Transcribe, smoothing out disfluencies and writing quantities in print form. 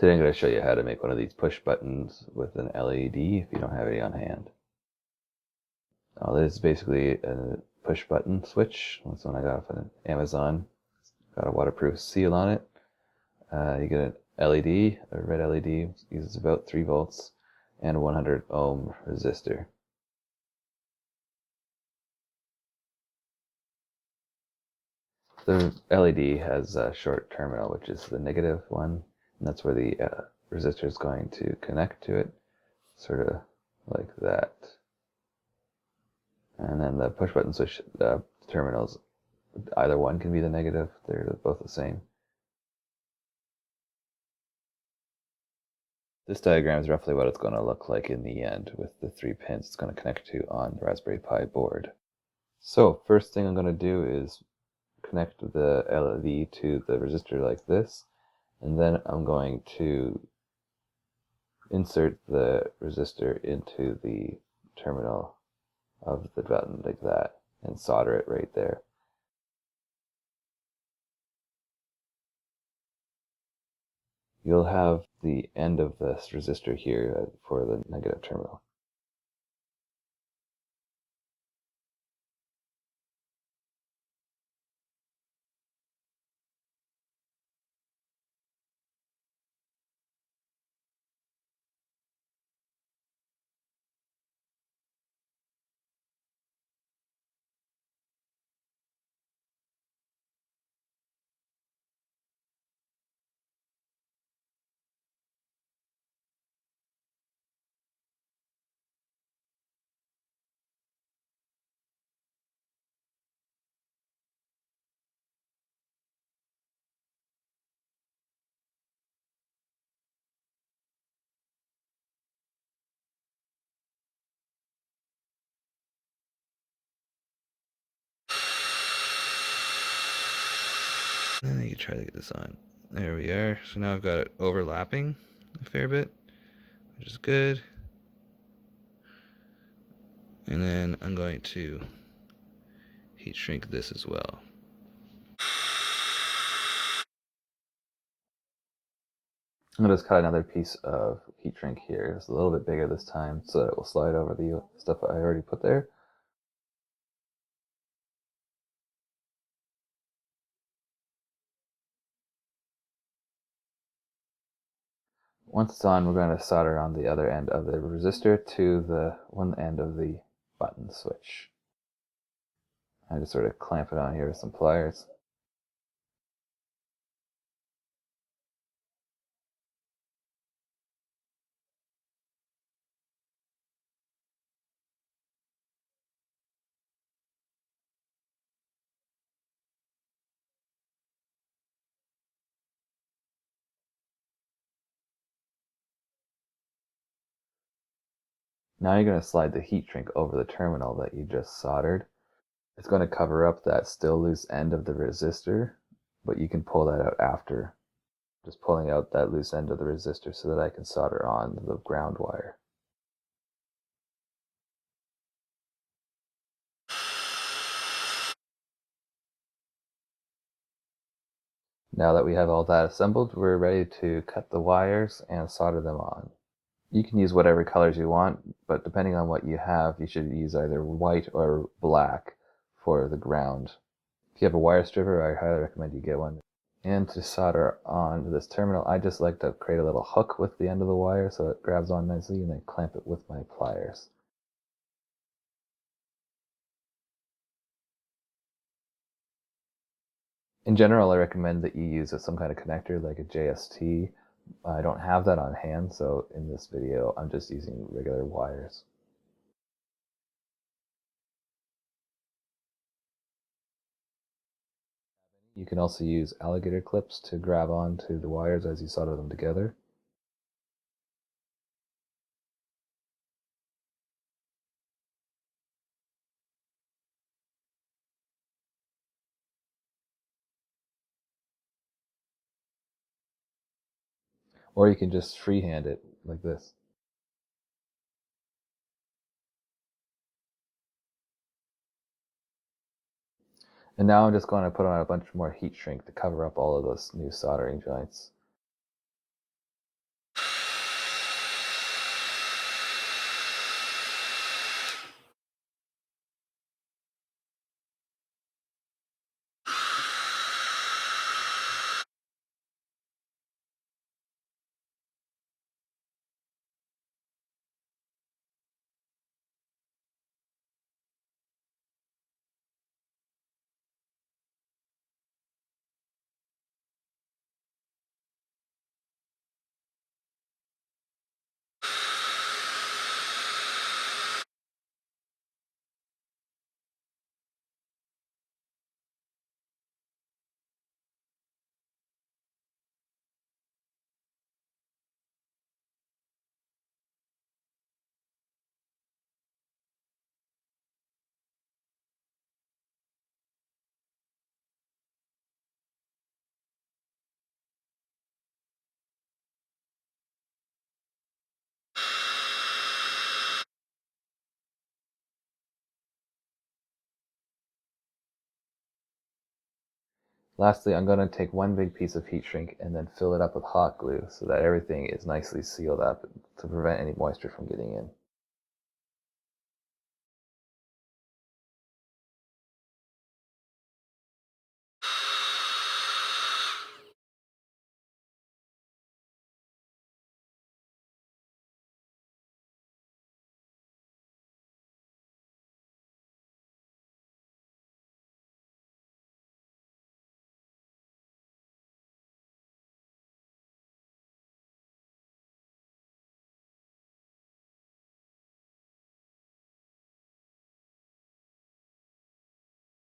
Today I'm going to show you how to make one of these push buttons with an LED if you don't have any on hand. This is basically a push button switch. That's one I got off of Amazon. It's got a waterproof seal on it. You get an LED, a red LED, uses about 3 volts and a 100 ohm resistor. The LED has a short terminal, which is the negative one, and that's where the resistor is going to connect to it, sort of like that. And then the push button switch terminals, either one can be the negative, they're both the same. This diagram is roughly what it's going to look like in the end with the 3 pins it's going to connect to on the Raspberry Pi board. So first thing I'm going to do is connect the LED to the resistor like this, and then I'm going to insert the resistor into the terminal of the button like that and solder it right there. You'll have the end of this resistor here for the negative terminal. And then you try to get this on. There we are. So now I've got it overlapping a fair bit, which is good. And then I'm going to heat shrink this as well. I'm going to just cut another piece of heat shrink here. It's a little bit bigger this time so that it will slide over the stuff I already put there. Once it's on, we're going to solder on the other end of the resistor to the one end of the button switch. I just sort of clamp it on here with some pliers. Now you're going to slide the heat shrink over the terminal that you just soldered. It's going to cover up that still loose end of the resistor, but you can pull that out after. Just pulling out that loose end of the resistor so that I can solder on the ground wire. Now that we have all that assembled, we're ready to cut the wires and solder them on. You can use whatever colors you want, but depending on what you have, you should use either white or black for the ground. If you have a wire stripper, I highly recommend you get one. And to solder on this terminal, I just like to create a little hook with the end of the wire so it grabs on nicely, and then clamp it with my pliers. In general, I recommend that you use some kind of connector like a JST. I don't have that on hand, so in this video, I'm just using regular wires. You can also use alligator clips to grab onto the wires as you solder them together. Or you can just freehand it like this. And now I'm just going to put on a bunch more heat shrink to cover up all of those new soldering joints. Lastly, I'm going to take one big piece of heat shrink and then fill it up with hot glue so that everything is nicely sealed up to prevent any moisture from getting in.